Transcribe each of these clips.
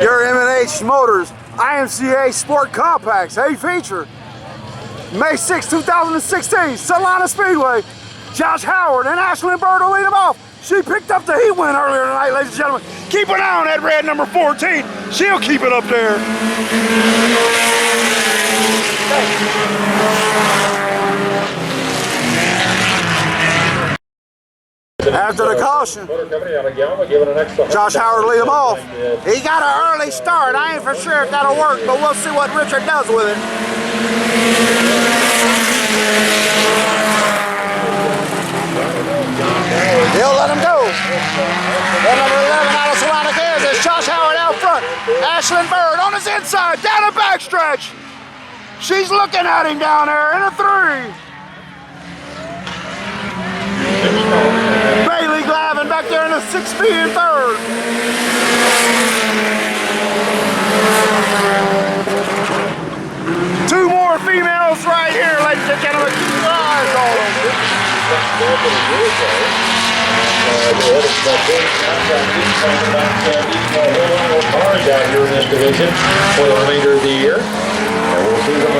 Your M&H Motors IMCA Sport Compacts, a feature. May 6, 2016, Salina Speedway. Josh Howard and Ashlyn Bird will lead them off. She picked up the heat win earlier tonight, ladies and gentlemen. Keep an eye on that red number 14. She'll keep it up there. After the caution, Josh Howard lead him off. He got an early start. I ain't for sure if that'll work, but we'll see what Richard does with it. He'll let him go. Then number 11 out of Salina, Kansas, Josh Howard out front. Ashlyn Bird on his inside, down the backstretch. She's looking at him down there in a 3. Back there in the 6B in 3rd. Two more females right here, ladies and gentlemen. Keep your eyes on them. Out here in this division for the remainder of the year. And we'll see them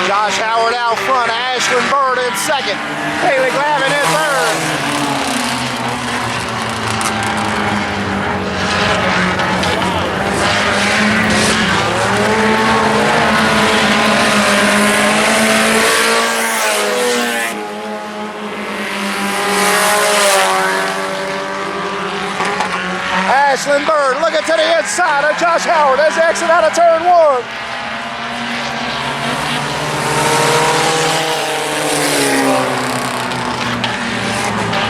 Josh Howard out front, Ashlyn Bird in 2nd, Haley Glavin in 3rd. Ashlyn Bird looking to the inside of Josh Howard as they exit out of turn 1.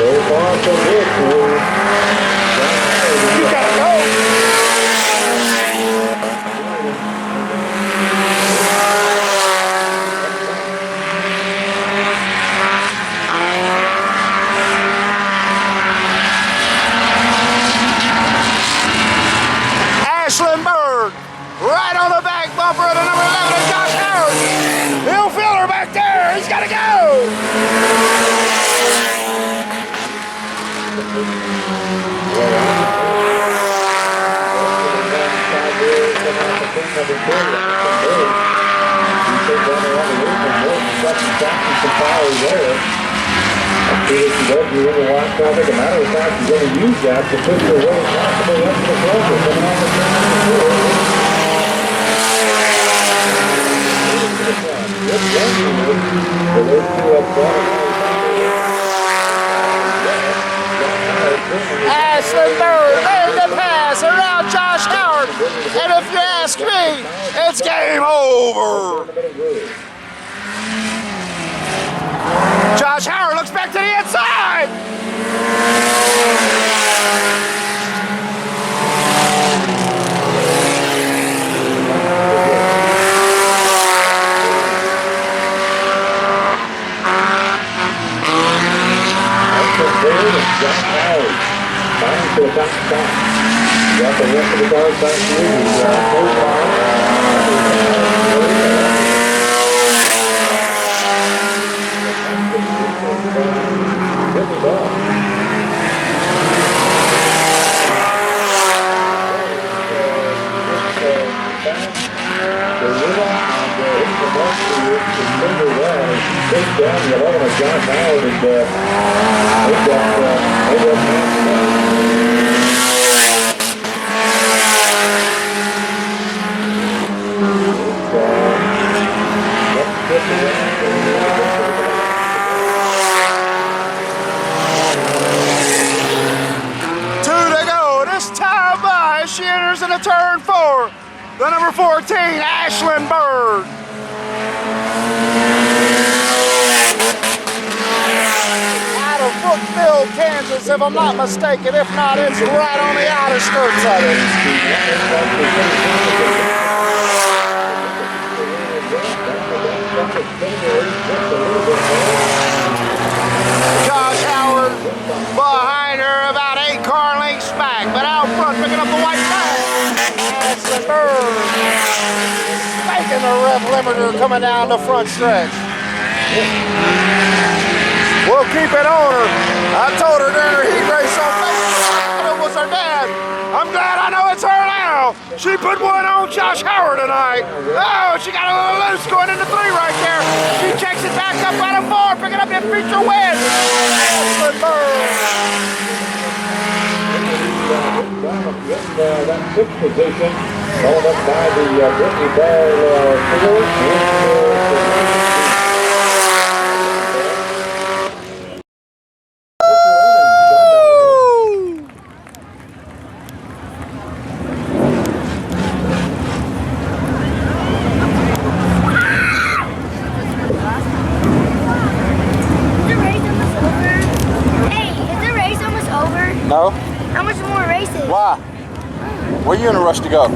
so far so good for you gotta go. Ashlyn Bird right on the back bumper of the number 11 of Josh Howard. He'll feel her back there. He's gotta go. As a matter of fact, you're going to use that to push your way possibly up to the closer. Ashlyn Bird made the pass around Josh Howard, and if you ask me, it's game over. Josh Howard looks back to the inside. To the top spot. Got the rest of the cars back to you. Take down the 11 of Josh Howard and they've got she enters into turn 4. The number 14, Ashlyn Bird. Out of Brookville, Kansas, if I'm not mistaken. If not, it's right on the outer skirts of it. Josh Howard behind her about 8 car lengths back, but out front picking up the white flag. Ashlyn Bird making the rev limiter coming down the front stretch. We'll keep it on her. I told her during her heat race on Facebook it was her dad. I'm glad I know it's her now. She put one on Josh Howard tonight. Oh, she got a little loose going into 3 right there. She checks it back up out of 4, picking up that feature win. That 6th position, followed up by the Brittany Ball Ford. No? How much more races? Why? Where you in a rush to go?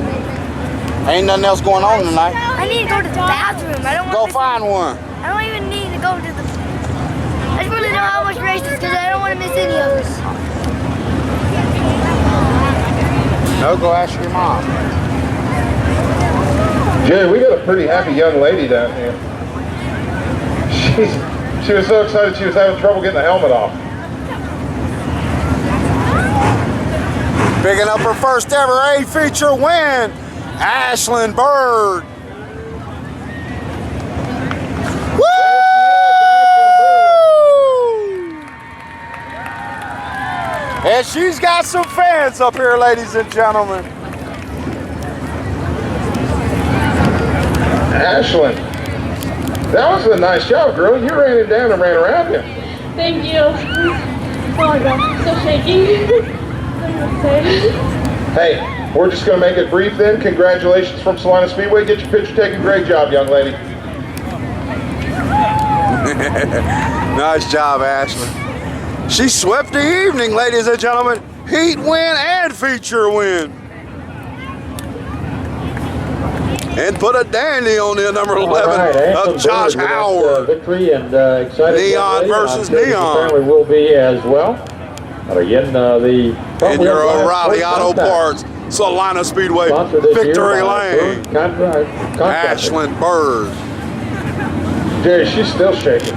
Ain't nothing else going on tonight. I need to go to the bathroom. I don't want Go to find one. I don't even need to go to the... I just want to know how much races because I don't want to miss any of this. No, go ask your mom. Jerry, we got a pretty happy young lady down here. She was so excited she was having trouble getting the helmet off. Picking up her first ever A feature win, Ashlyn Bird. Woo! And she's got some fans up here, ladies and gentlemen. Ashlyn, that was a nice job, girl. You ran him down and ran around him. Thank you. Oh my gosh, I'm so shaky. Hey, we're just going to make it brief then. Congratulations from Salina Speedway. Get your picture taken. Great job, young lady. Nice job, Ashley. She swept the evening, ladies and gentlemen. Heat win and feature win. And put a dandy on the number 11 of Josh Howard. Victory and excited. Neon versus Neon. Apparently will be as well. And again, in your O'Reilly Auto Parts, Salina Speedway, Victory Lane, Ashlyn Bird. Jerry, she's still shaking.